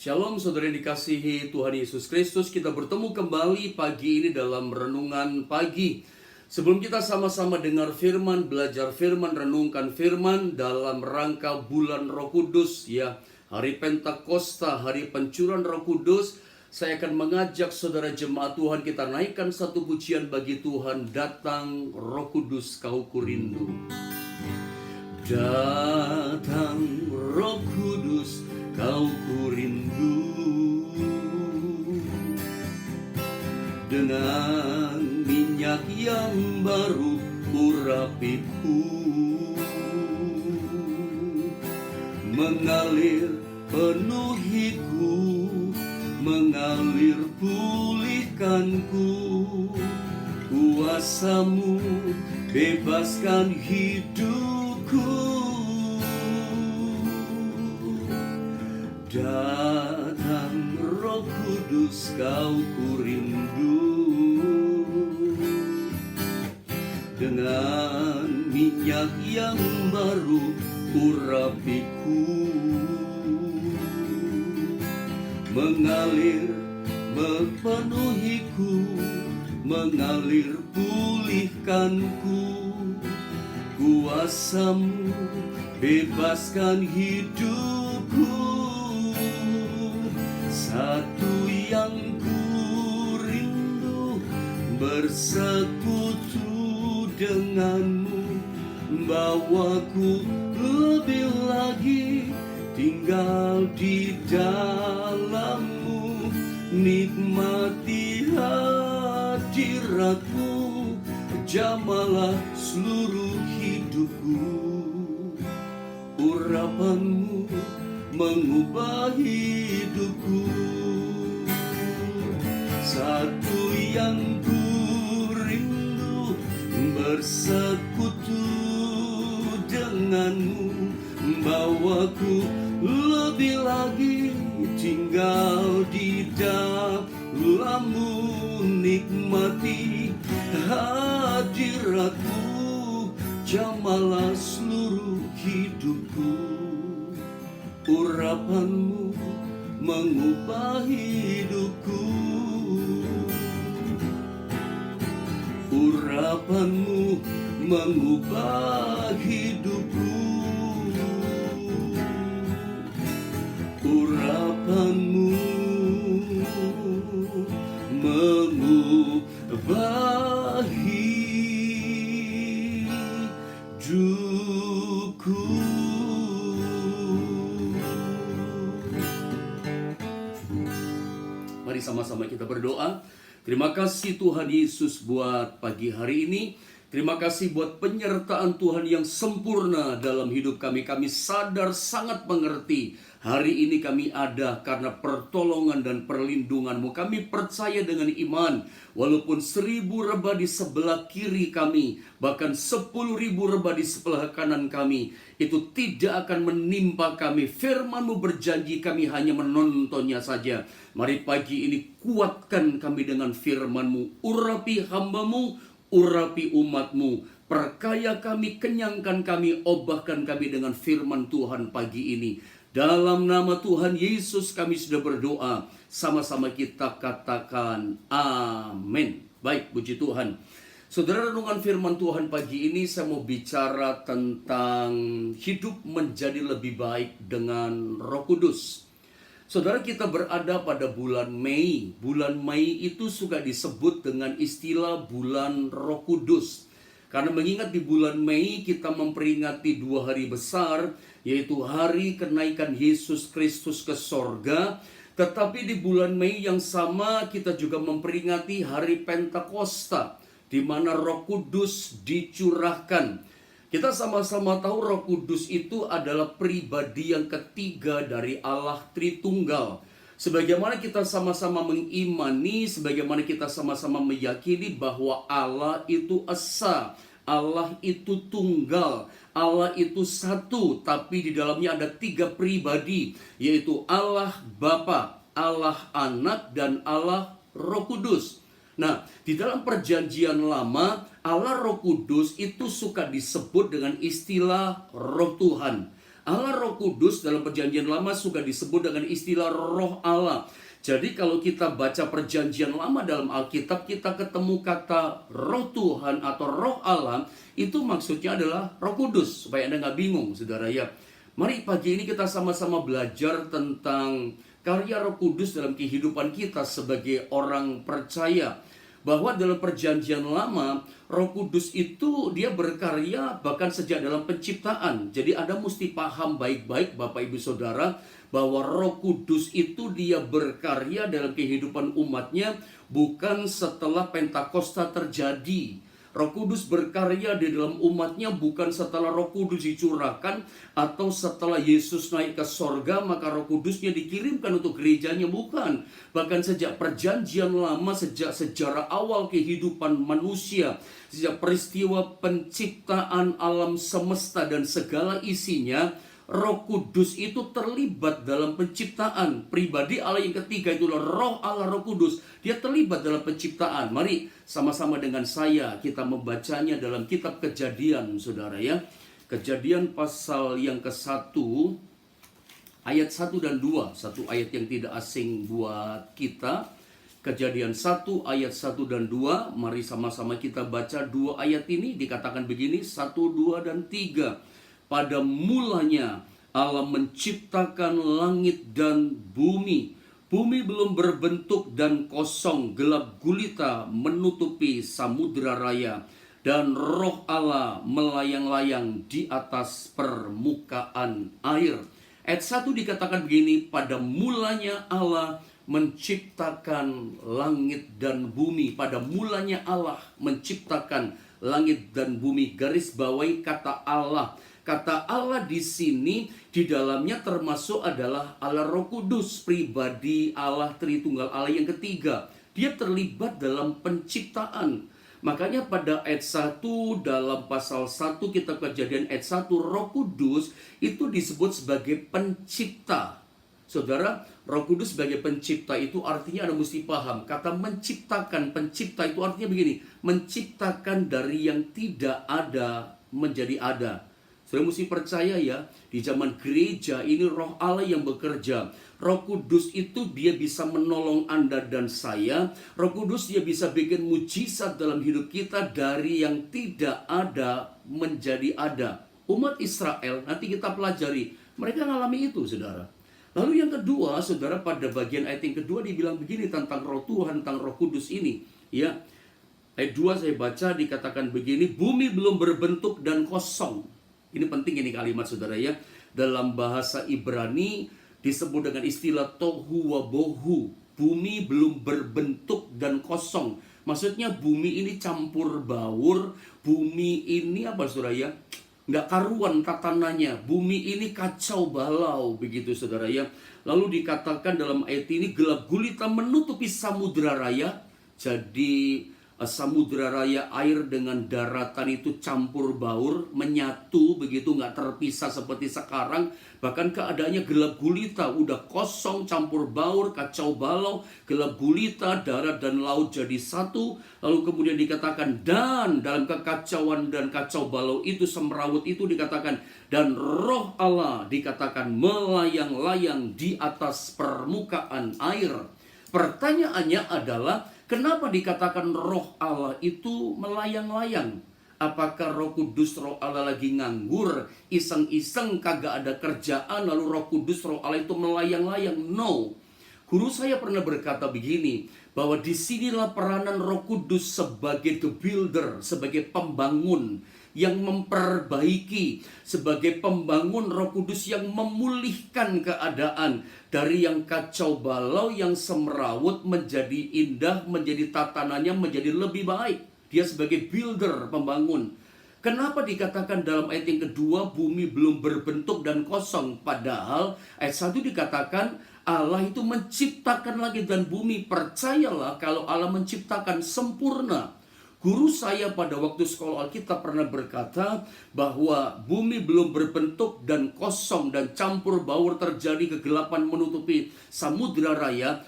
Shalom saudara yang dikasihi Tuhan Yesus Kristus. Kita bertemu kembali pagi ini dalam renungan pagi. Sebelum kita sama-sama dengar firman, belajar firman, renungkan firman dalam rangka bulan Roh Kudus ya, hari Pentakosta, hari pencurahan Roh Kudus, saya akan mengajak saudara jemaat Tuhan kita naikkan satu pujian bagi Tuhan. Datang Roh Kudus, kau kurindu. Datang Roh Kudus, kau kurindu. Dengan minyak yang baru urapiku, mengalir penuhiku, mengalir pulihkanku. Kuasamu bebaskan hidupku. Datang Roh Kudus, kau kurindu. Dengan minyak yang baru urapiku, mengalir memenuhiku, mengalir pulihkanku. Kuasamu bebaskan hidupku. Satu yang ku rindu, bersekutu denganmu, bawaku lebih lagi tinggal di dalammu, nikmati hadiratmu, jamalah seluruh hidupku. Urapanmu mengubah hidupku. Satu yang ku rindu, bersekutu denganmu, bawaku lebih lagi tinggal di dalammu, nikmati hadiratmu, jamalah seluruh hidupku. Urapanmu mengubah hidupku. Urapanmu mengubah hidupku. Urapanmu mengubah hidupku. Mari sama-sama kita berdoa. Terima kasih Tuhan Yesus buat pagi hari ini. Terima kasih buat penyertaan Tuhan yang sempurna dalam hidup kami. Kami sadar sangat mengerti hari ini kami ada karena pertolongan dan perlindungan-Mu. Kami percaya dengan iman, walaupun 1000 rebah di sebelah kiri kami, bahkan 10.000 rebah di sebelah kanan kami, itu tidak akan menimpa kami. Firman-Mu berjanji, kami hanya menontonnya saja. Mari pagi ini kuatkan kami dengan firman-Mu. Urapi hamba-Mu, urapi umat-Mu. Perkaya kami, kenyangkan kami, obahkan kami dengan firman Tuhan pagi ini. Dalam nama Tuhan Yesus kami sudah berdoa. Sama-sama kita katakan amin. Baik, puji Tuhan. Saudara, renungan firman Tuhan pagi ini saya mau bicara tentang hidup menjadi lebih baik dengan Roh Kudus. Saudara, kita berada pada bulan Mei. Bulan Mei itu suka disebut dengan istilah bulan Roh Kudus. Karena mengingat di bulan Mei kita memperingati 2 hari besar, yaitu hari kenaikan Yesus Kristus ke sorga. Tetapi di bulan Mei yang sama kita juga memperingati hari Pentakosta, di mana Roh Kudus dicurahkan. Kita sama-sama tahu Roh Kudus itu adalah pribadi yang ketiga dari Allah Tritunggal. Sebagaimana kita sama-sama mengimani, sebagaimana kita sama-sama meyakini bahwa Allah itu esa, Allah itu tunggal, Allah itu satu, tapi di dalamnya ada 3 pribadi, yaitu Allah Bapa, Allah Anak, dan Allah Roh Kudus. Nah, di dalam perjanjian lama, Allah Roh Kudus itu suka disebut dengan istilah Roh Tuhan. Allah Roh Kudus dalam perjanjian lama suka disebut dengan istilah Roh Allah. Jadi kalau kita baca perjanjian lama dalam Alkitab, kita ketemu kata Roh Tuhan atau Roh Allah, itu maksudnya adalah Roh Kudus. Supaya Anda nggak bingung, saudara ya. Mari pagi ini kita sama-sama belajar tentang karya Roh Kudus dalam kehidupan kita sebagai orang percaya. Bahwa dalam perjanjian lama, Roh Kudus itu dia berkarya bahkan sejak dalam penciptaan. Jadi Anda mesti paham baik-baik Bapak Ibu Saudara, bahwa Roh Kudus itu dia berkarya dalam kehidupan umatnya bukan setelah Pentakosta terjadi. Roh Kudus berkarya di dalam umatnya bukan setelah Roh Kudus dicurahkan atau setelah Yesus naik ke sorga maka Roh Kudusnya dikirimkan untuk gerejanya, bukan. Bahkan sejak perjanjian lama, sejak sejarah awal kehidupan manusia, sejak peristiwa penciptaan alam semesta dan segala isinya, Roh Kudus itu terlibat dalam penciptaan. Pribadi Allah yang ketiga itulah Roh Allah, Roh Kudus. Dia terlibat dalam penciptaan. Mari sama-sama dengan saya kita membacanya dalam kitab Kejadian, saudara ya. Kejadian pasal yang ke-1 ayat 1 dan 2. Satu ayat yang tidak asing buat kita. Kejadian 1 ayat 1 dan 2. Mari sama-sama kita baca dua ayat ini. Dikatakan begini, 1, 2, dan 3. Pada mulanya Allah menciptakan langit dan bumi. Bumi belum berbentuk dan kosong, gelap gulita menutupi samudera raya. Dan Roh Allah melayang-layang di atas permukaan air. Ayat 1 dikatakan begini, pada mulanya Allah menciptakan langit dan bumi. Pada mulanya Allah menciptakan langit dan bumi. Garis bawahi kata Allah. Kata Allah di sini di dalamnya termasuk adalah Allah Roh Kudus, pribadi Allah Tritunggal Allah yang ketiga. Dia terlibat dalam penciptaan. Makanya pada ayat 1 dalam pasal 1 kitab Kejadian ayat 1, Roh Kudus itu disebut sebagai pencipta. Saudara, Roh Kudus sebagai pencipta itu artinya Anda mesti paham. Kata menciptakan, pencipta itu artinya begini, menciptakan dari yang tidak ada menjadi ada. Saya mesti percaya ya, di zaman gereja ini Roh Allah yang bekerja. Roh Kudus itu dia bisa menolong Anda dan saya. Roh Kudus dia bisa bikin mujizat dalam hidup kita dari yang tidak ada menjadi ada. Umat Israel, nanti kita pelajari, mereka mengalami itu, saudara. Lalu yang kedua, saudara, pada bagian ayat yang kedua dibilang begini tentang Roh Tuhan, tentang Roh Kudus ini. Ya, ayat 2 saya baca dikatakan begini, bumi belum berbentuk dan kosong. Ini penting ini kalimat, saudara ya. Dalam bahasa Ibrani disebut dengan istilah tohu wa bohu. Bumi belum berbentuk dan kosong. Maksudnya bumi ini campur baur. Bumi ini apa, saudara ya? Nggak karuan tatanannya. Bumi ini kacau balau, begitu saudara ya. Lalu dikatakan dalam ayat ini gelap gulita menutupi samudera raya. Jadi samudera raya, air dengan daratan itu campur baur, menyatu begitu, nggak terpisah seperti sekarang. Bahkan keadaannya gelap gulita, udah kosong, campur baur, kacau balau, gelap gulita, darat dan laut jadi satu. Lalu kemudian dikatakan, dan dalam kekacauan dan kacau balau itu, semrawut itu dikatakan, dan Roh Allah dikatakan melayang-layang di atas permukaan air. Pertanyaannya adalah, kenapa dikatakan Roh Allah itu melayang-layang? Apakah Roh Kudus, Roh Allah lagi nganggur, iseng-iseng, kagak ada kerjaan, lalu Roh Kudus, Roh Allah itu melayang-layang? No. Guru saya pernah berkata begini, bahwa disinilah peranan Roh Kudus sebagai the builder, sebagai pembangun yang memperbaiki, sebagai pembangun. Roh Kudus yang memulihkan keadaan dari yang kacau balau, yang semrawut menjadi indah, menjadi tatanannya menjadi lebih baik. Dia sebagai builder, pembangun. Kenapa dikatakan dalam ayat yang kedua bumi belum berbentuk dan kosong? Padahal ayat 1 dikatakan Allah itu menciptakan langit dan bumi. Percayalah kalau Allah menciptakan sempurna. Guru saya pada waktu sekolah Alkitab pernah berkata bahwa bumi belum berbentuk dan kosong dan campur baur, terjadi kegelapan menutupi samudera raya.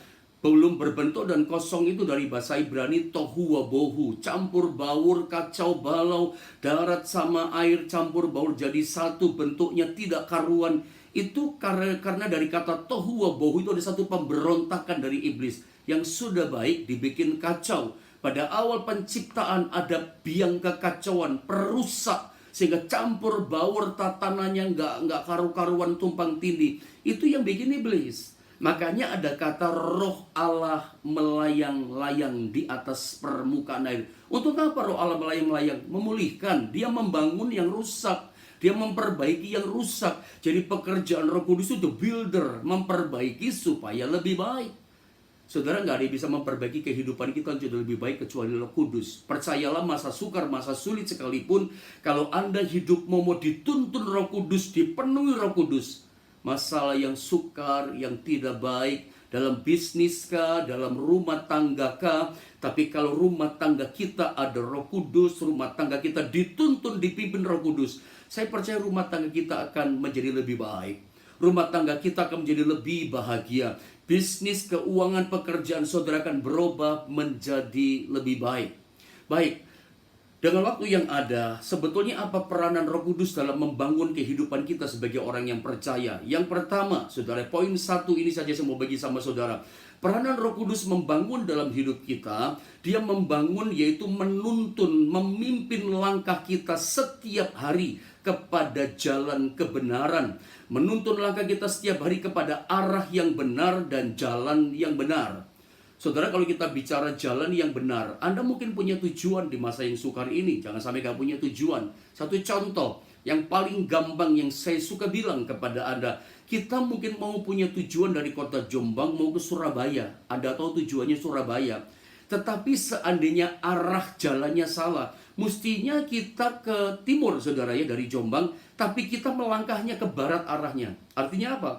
Belum berbentuk dan kosong itu dari bahasa Ibrani tohu wabohu, campur baur, kacau balau, darat sama air campur baur jadi satu, bentuknya tidak karuan. Itu karena dari kata tohu wabohu itu ada satu pemberontakan dari iblis yang sudah baik dibikin kacau. Pada awal penciptaan ada biang kekacauan, perusak, sehingga campur baur tatanannya nggak karu-karuan, tumpang tindih. Itu yang bikin iblis. Makanya ada kata roh Allah melayang-layang di atas permukaan air. Untuk apa roh Allah melayang-layang? Memulihkan. Dia membangun yang rusak. Dia memperbaiki yang rusak. Jadi pekerjaan Roh Kudus itu the builder, memperbaiki supaya lebih baik. Saudara, nggak ada yang bisa memperbaiki kehidupan kita jadi lebih baik kecuali Roh Kudus. Percayalah, masa sukar, masa sulit sekalipun, kalau Anda hidup mau dituntun Roh Kudus, dipenuhi Roh Kudus, masalah yang sukar, yang tidak baik, dalam bisnis kah, dalam rumah tangga kah, tapi kalau rumah tangga kita ada Roh Kudus, rumah tangga kita dituntun, dipimpin Roh Kudus, saya percaya rumah tangga kita akan menjadi lebih baik. Rumah tangga kita akan menjadi lebih bahagia. Bisnis, keuangan, pekerjaan saudara akan berubah menjadi lebih baik. Baik. Dengan waktu yang ada, sebetulnya apa peranan Roh Kudus dalam membangun kehidupan kita sebagai orang yang percaya? Yang pertama, saudara, poin 1 ini saja saya mau bagi sama saudara. Peranan Roh Kudus membangun dalam hidup kita, dia membangun yaitu menuntun, memimpin langkah kita setiap hari kepada jalan kebenaran. Menuntun langkah kita setiap hari kepada arah yang benar dan jalan yang benar. Saudara, kalau kita bicara jalan yang benar, Anda mungkin punya tujuan di masa yang sukar ini. Jangan sampai gak punya tujuan. Satu contoh yang paling gampang yang saya suka bilang kepada Anda, kita mungkin mau punya tujuan dari kota Jombang mau ke Surabaya. Anda tahu tujuannya Surabaya. Tetapi seandainya arah jalannya salah, mestinya kita ke timur, saudara ya, dari Jombang, tapi kita melangkahnya ke barat arahnya. Artinya apa?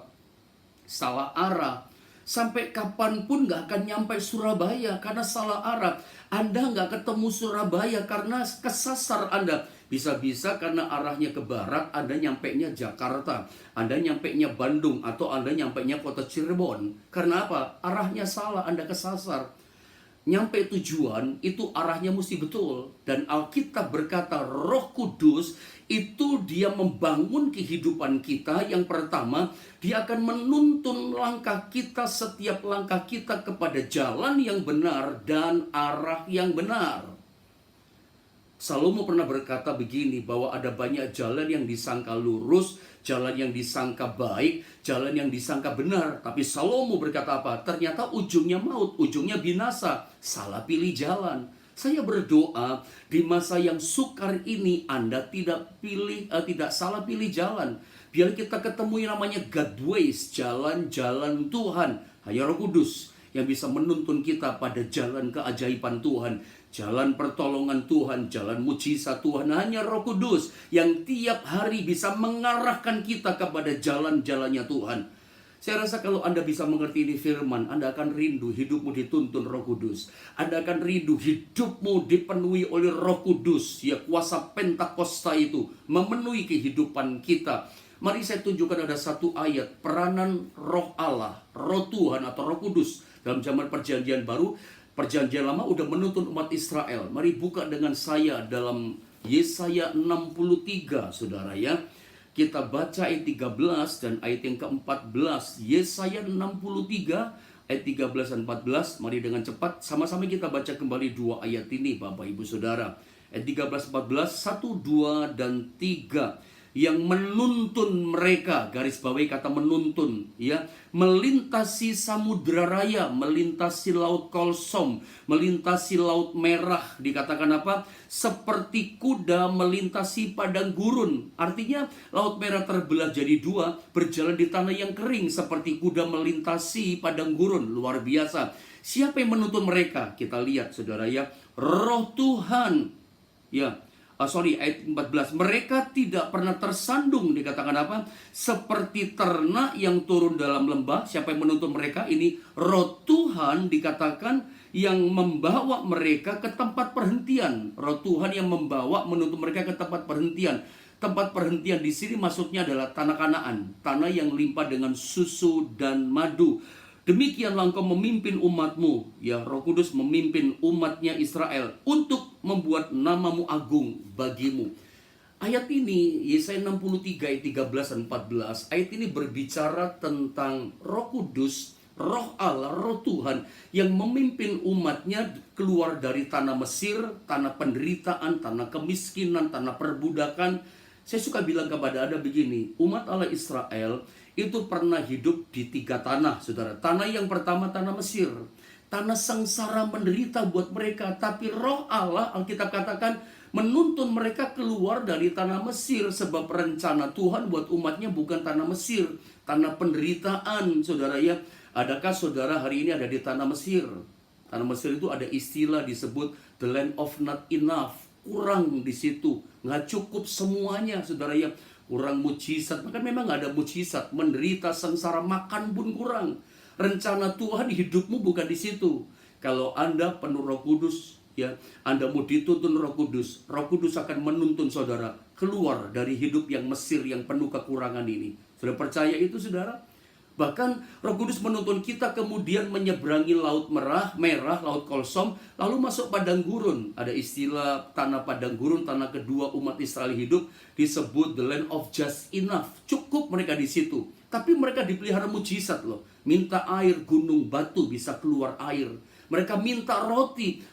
Salah arah. Sampai kapanpun gak akan nyampe Surabaya karena salah arah. Anda gak ketemu Surabaya karena kesasar Anda. Bisa-bisa karena arahnya ke barat, Anda nyampenya Jakarta, Anda nyampenya Bandung, atau Anda nyampenya kota Cirebon. Karena apa? Arahnya salah, Anda kesasar. Nyampe tujuan itu arahnya mesti betul. Dan Alkitab berkata Roh Kudus itu dia membangun kehidupan kita. Yang pertama, dia akan menuntun langkah kita, setiap langkah kita kepada jalan yang benar dan arah yang benar. Salomo pernah berkata begini, bahwa ada banyak jalan yang disangka lurus, jalan yang disangka baik, jalan yang disangka benar. Tapi Salomo berkata apa? Ternyata ujungnya maut, ujungnya binasa. Salah pilih jalan. Saya berdoa di masa yang sukar ini Anda tidak salah pilih jalan. Biar kita ketemu yang namanya God ways, jalan-jalan Tuhan. Hanya Roh Kudus yang bisa menuntun kita pada jalan keajaiban Tuhan, jalan pertolongan Tuhan, jalan mujizat Tuhan. Hanya Roh Kudus yang tiap hari bisa mengarahkan kita kepada jalan-jalannya Tuhan. Saya rasa kalau Anda bisa mengerti ini firman, Anda akan rindu hidupmu dituntun Roh Kudus. Anda akan rindu hidupmu dipenuhi oleh Roh Kudus. Ya, kuasa Pentakosta itu memenuhi kehidupan kita. Mari saya tunjukkan ada satu ayat peranan Roh Allah, Roh Tuhan atau Roh Kudus dalam zaman Perjanjian Baru. Perjanjian Lama udah menuntun umat Israel. Mari buka dengan saya dalam Yesaya 63, saudara ya. Kita baca ayat 13 dan ayat yang ke-14. Yesaya 63 ayat 13 dan 14. Mari dengan cepat sama-sama kita baca kembali dua ayat ini, Bapak Ibu Saudara. Ayat 13 14, 1 2 dan 3. Yang menuntun mereka, garis bawahi kata menuntun, ya, melintasi samudra raya, melintasi laut Kolsom, melintasi laut merah. Dikatakan apa? Seperti kuda melintasi padang gurun. Artinya laut merah terbelah jadi dua, berjalan di tanah yang kering seperti kuda melintasi padang gurun. Luar biasa. Siapa yang menuntun mereka? Kita lihat, saudara ya, Roh Tuhan. Ya. Ayat 14. Mereka tidak pernah tersandung, dikatakan apa? Seperti ternak yang turun dalam lembah. Siapa yang menuntun mereka? Ini Roh Tuhan, dikatakan, yang membawa mereka ke tempat perhentian. Roh Tuhan yang membawa, menuntun mereka ke tempat perhentian. Tempat perhentian di sini maksudnya adalah tanah Kanaan, tanah yang limpah dengan susu dan madu. Demikianlah engkau memimpin umatmu, ya Roh Kudus memimpin umatnya Israel untuk membuat namamu agung bagimu. Ayat ini, Yesaya 63 ayat 13 dan 14, ayat ini berbicara tentang Roh Kudus, Roh Allah, Roh Tuhan yang memimpin umatnya keluar dari tanah Mesir, tanah penderitaan, tanah kemiskinan, tanah perbudakan. Saya suka bilang kepada Anda begini, umat Allah Israel itu pernah hidup di 3 tanah, saudara. Tanah yang pertama tanah Mesir, tanah sengsara menderita buat mereka. Tapi Roh Allah, Alkitab katakan, menuntun mereka keluar dari tanah Mesir. Sebab rencana Tuhan buat umatnya bukan tanah Mesir, tanah penderitaan, saudara ya. Adakah saudara hari ini ada di tanah Mesir? Tanah Mesir itu ada istilah disebut the land of not enough. Kurang di situ, nggak cukup semuanya, saudara ya. Kurang mujizat, maka memang nggak ada mujizat. Menderita, sengsara, makan pun kurang. Rencana Tuhan hidupmu bukan di situ. Kalau Anda penuh Roh Kudus, ya, Anda mau dituntun Roh Kudus akan menuntun saudara keluar dari hidup yang Mesir yang penuh kekurangan ini. Sudah percaya itu, saudara? Bahkan Roh Kudus menuntun kita kemudian menyeberangi Laut Merah, Laut Kolsom, lalu masuk padang gurun. Ada istilah tanah padang gurun, tanah kedua umat Israel hidup, disebut the land of just enough. Cukup mereka di situ. Tapi mereka dipelihara mujizat loh. Minta air, gunung batu bisa keluar air. Mereka minta roti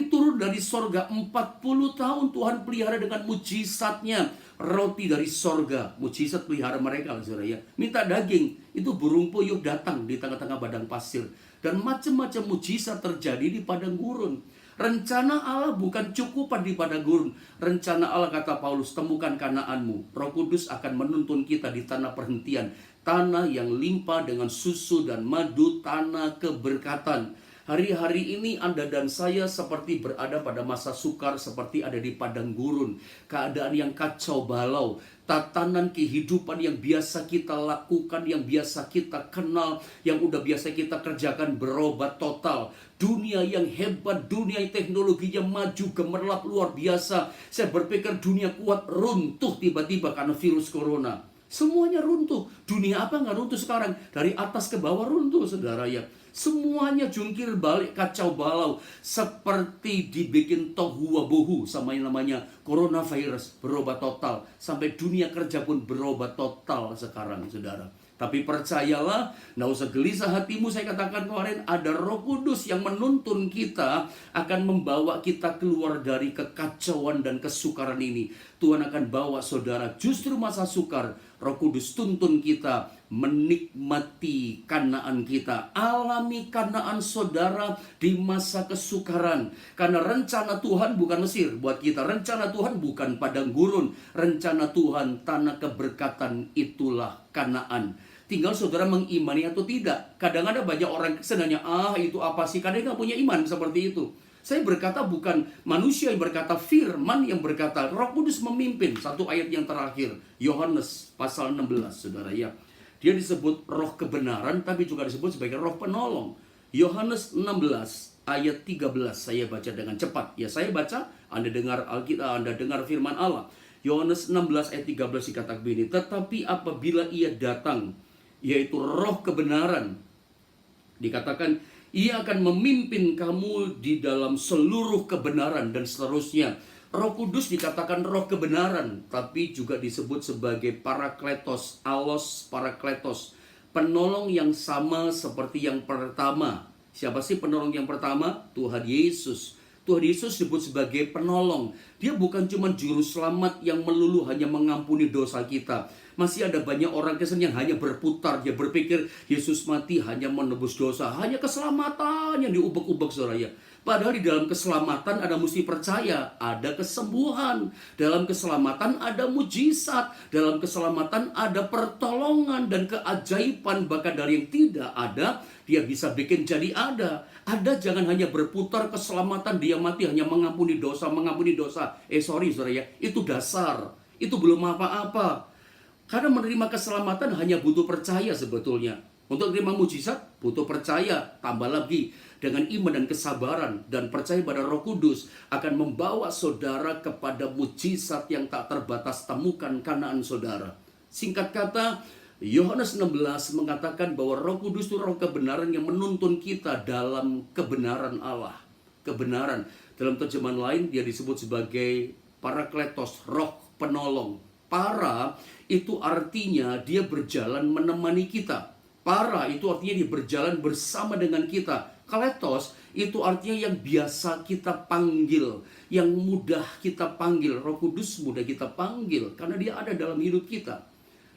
turun dari sorga. 40 tahun Tuhan pelihara dengan mujizatnya. Roti dari sorga, mujizat pelihara mereka, saudara ya. Minta daging, itu burung puyuh datang di tengah-tengah padang pasir. Dan macam-macam mujizat terjadi di padang gurun. Rencana Allah bukan cukupan di padang gurun. Rencana Allah, kata Paulus, temukan Kanaanmu. Roh Kudus akan menuntun kita di tanah perhentian, tanah yang limpah dengan susu dan madu, tanah keberkatan. Hari-hari ini Anda dan saya seperti berada pada masa sukar, seperti ada di padang gurun. Keadaan yang kacau balau, tatanan kehidupan yang biasa kita lakukan, yang biasa kita kenal, yang udah biasa kita kerjakan berobat total. Dunia yang hebat, dunia yang teknologinya maju, gemerlap luar biasa. Saya berpikir dunia kuat runtuh tiba-tiba karena virus corona. Semuanya runtuh. Dunia apa nggak runtuh sekarang? Dari atas ke bawah runtuh, saudara ya. Semuanya jungkir balik, kacau balau, seperti dibikin tohu wabohu sama yang namanya coronavirus. Berubah total, sampai dunia kerja pun berubah total sekarang, saudara. Tapi percayalah, nggak usah gelisah hatimu. Saya katakan kemarin, ada Roh Kudus yang menuntun kita, akan membawa kita keluar dari kekacauan dan kesukaran ini. Tuhan akan bawa saudara justru masa sukar. Roh Kudus tuntun kita menikmati Kanaan kita. Alami Kanaan saudara di masa kesukaran. Karena rencana Tuhan bukan Mesir buat kita. Rencana Tuhan bukan padang gurun. Rencana Tuhan tanah keberkatan, itulah Kanaan. Tinggal saudara mengimani atau tidak. Kadang ada banyak orang senangnya, itu apa sih? Kadang nggak punya iman seperti itu. Saya berkata bukan manusia yang berkata, firman yang berkata. Roh Kudus memimpin. Satu ayat yang terakhir, Yohanes pasal 16, saudara ya. Dia disebut roh kebenaran, tapi juga disebut sebagai roh penolong. Yohanes 16 ayat 13, saya baca dengan cepat. Ya, saya baca, Anda dengar Alkitab, Anda dengar firman Allah. Yohanes 16 ayat 13 dikatakan begini, tetapi apabila ia datang, yaitu roh kebenaran, dikatakan, ia akan memimpin kamu di dalam seluruh kebenaran, dan seterusnya. Roh Kudus dikatakan roh kebenaran, tapi juga disebut sebagai parakletos, alos parakletos, penolong yang sama seperti yang pertama. Siapa sih penolong yang pertama? Tuhan Yesus. Tuhan Yesus disebut sebagai penolong. Dia bukan cuma juru selamat yang melulu hanya mengampuni dosa kita. Masih ada banyak orang Kristen yang hanya berputar. Dia berpikir Yesus mati hanya menebus dosa, hanya keselamatan yang diubek-ubek, saudara ya. Padahal di dalam keselamatan ada mesti percaya, ada kesembuhan. Dalam keselamatan ada mujizat. Dalam keselamatan ada pertolongan dan keajaiban. Bahkan dari yang tidak ada, dia bisa bikin jadi ada. Ada, jangan hanya berputar keselamatan, dia mati hanya mengampuni dosa, mengampuni dosa. Saudara ya, itu dasar. Itu belum apa-apa. Karena menerima keselamatan hanya butuh percaya sebetulnya. Untuk menerima mujizat, butuh percaya. Tambah lagi, dengan iman dan kesabaran dan percaya pada Roh Kudus akan membawa saudara kepada mujizat yang tak terbatas. Temukan Kanaan saudara. Singkat kata, Yohanes 16 mengatakan bahwa Roh Kudus itu roh kebenaran yang menuntun kita dalam kebenaran Allah. Kebenaran. Dalam terjemahan lain dia disebut sebagai Parakletos, roh penolong. Para itu artinya dia berjalan menemani kita. Para itu artinya dia berjalan bersama dengan kita. Kletos itu artinya yang biasa kita panggil, yang mudah kita panggil. Roh Kudus mudah kita panggil karena dia ada dalam hidup kita.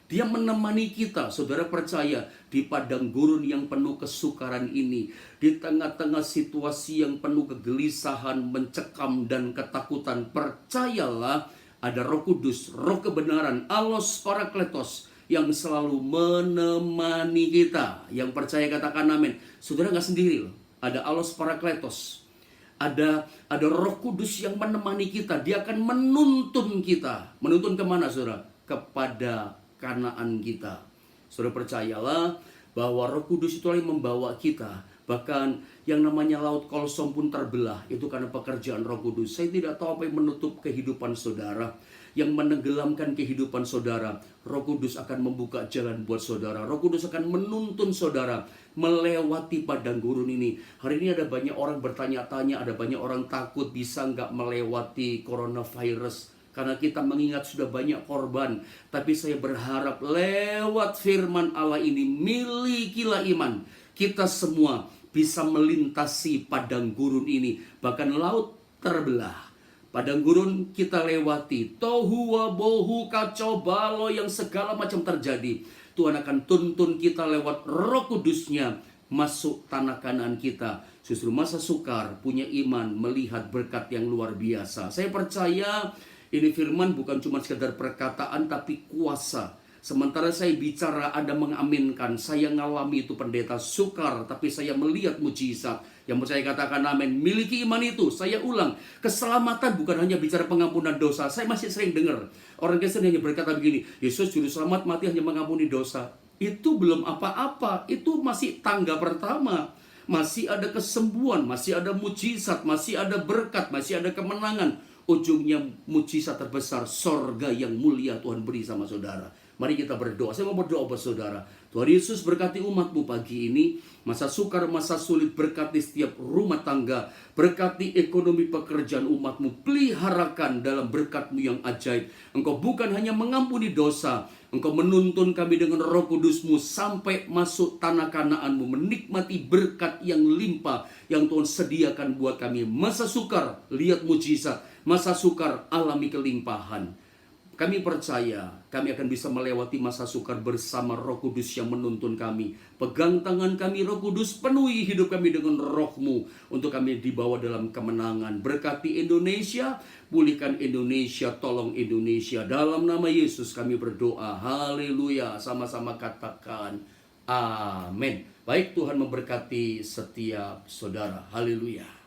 Dia menemani kita, saudara percaya, di padang gurun yang penuh kesukaran ini, di tengah-tengah situasi yang penuh kegelisahan, mencekam dan ketakutan. Percayalah, ada Roh Kudus, roh kebenaran, Allos Parakletos, yang selalu menemani kita. Yang percaya katakan amin. Saudara gak sendiri loh, ada Allos Parakletos. Ada Roh Kudus yang menemani kita. Dia akan menuntun kita. Menuntun kemana saudara? Kepada Kanaan kita. Saudara percayalah bahwa Roh Kudus itu yang membawa kita. Bahkan yang namanya laut Kolsom pun terbelah. Itu karena pekerjaan Roh Kudus. Saya tidak tahu apa yang menutup kehidupan saudara, yang menenggelamkan kehidupan saudara. Roh Kudus akan membuka jalan buat saudara. Roh Kudus akan menuntun saudara melewati padang gurun ini. Hari ini ada banyak orang bertanya-tanya, ada banyak orang takut bisa nggak melewati coronavirus. Karena kita mengingat sudah banyak korban. Tapi saya berharap lewat firman Allah ini, milikilah iman. Kita semua bisa melintasi padang gurun ini. Bahkan laut terbelah. Padang gurun kita lewati. Tohu wabohu, kacau balau yang segala macam terjadi. Tuhan akan tuntun kita lewat Roh Kudusnya masuk tanah Kanaan kita. Justru masa sukar punya iman melihat berkat yang luar biasa. Saya percaya ini firman bukan cuma sekedar perkataan tapi kuasa. Sementara saya bicara Anda mengaminkan. Saya ngalami itu pendeta sukar, tapi saya melihat mujizat. Yang mau saya katakan amin. Miliki iman itu. Saya ulang, keselamatan bukan hanya bicara pengampunan dosa. Saya masih sering dengar orang Kristen hanya berkata begini, Yesus juru selamat mati hanya mengampuni dosa. Itu belum apa-apa. Itu masih tangga pertama. Masih ada kesembuhan, masih ada mujizat, masih ada berkat, masih ada kemenangan. Ujungnya mujizat terbesar, sorga yang mulia Tuhan beri sama saudara. Mari kita berdoa. Saya mau berdoa buat saudara. Tuhan Yesus berkati umatmu pagi ini. Masa sukar, masa sulit, berkati setiap rumah tangga. Berkati ekonomi pekerjaan umatmu. Peliharakan dalam berkat-Mu yang ajaib. Engkau bukan hanya mengampuni dosa. Engkau menuntun kami dengan Roh Kudus-Mu sampai masuk tanah Kanaan-Mu. Menikmati berkat yang limpah yang Tuhan sediakan buat kami. Masa sukar, lihat mujizat. Masa sukar, alami kelimpahan. Kami percaya kami akan bisa melewati masa sukar bersama Roh Kudus yang menuntun kami. Pegang tangan kami Roh Kudus, penuhi hidup kami dengan Roh-Mu untuk kami dibawa dalam kemenangan. Berkati Indonesia, pulihkan Indonesia, tolong Indonesia. Dalam nama Yesus kami berdoa. Haleluya. Sama-sama katakan amin. Baik, Tuhan memberkati setiap saudara. Haleluya.